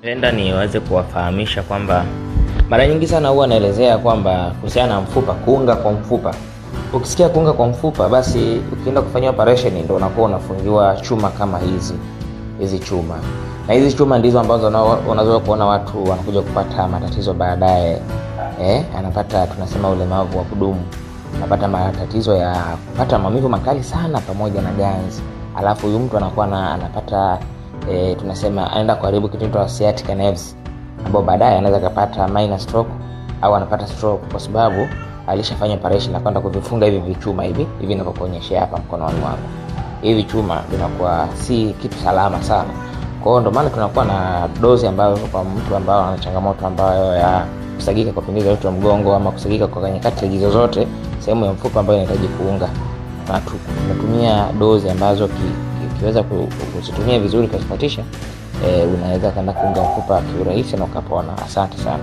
Nenda niweze kuwafahamisha kwamba mara nyingi sana huwa naelezea kwamba kuhusiana na mfupa, kuunga kwa mfupa. Ukisikia kuunga kwa mfupa, basi ukienda kufanya operation ndio unakuwa unafungiwa chuma kama hizi chuma. Na hizi chuma ndizo ambazo unaweza kuona watu wanakuja kupata matatizo baadaye. Anapata tunasema ulemavu wa kudumu. Anapata matatizo ya kupata maumivu makali sana pamoja na ganzi. Alafu huyu mtu anakuwa anapata tunasema anaenda kuharibu kitu cha sciatic nerves, ambapo baadaye anaweza kupata minor stroke au anapata stroke kwa sababu alishafanya operation na kwenda kuvifunga hivi vichuma hivi ninavyokuonyesha hapa mkononi wangu. Hivi chuma vinakuwa si kitu salama sana. Kwa hiyo ndio maana tunakuwa na dozi ambayo kwa mtu ambao ana changamoto ambayo ya kusagika kwa pingizo la mgongo ama kusagika kwa kati hizo zote sehemu ya mfupa ambayo inahitaji kuunga. Na tunatumia dozi ambazo ukiweza kuzitumia vizuri kuzifuatisha, unaweza kwenda kuunga mfupa kiurahisi na ukapona. Asante sana.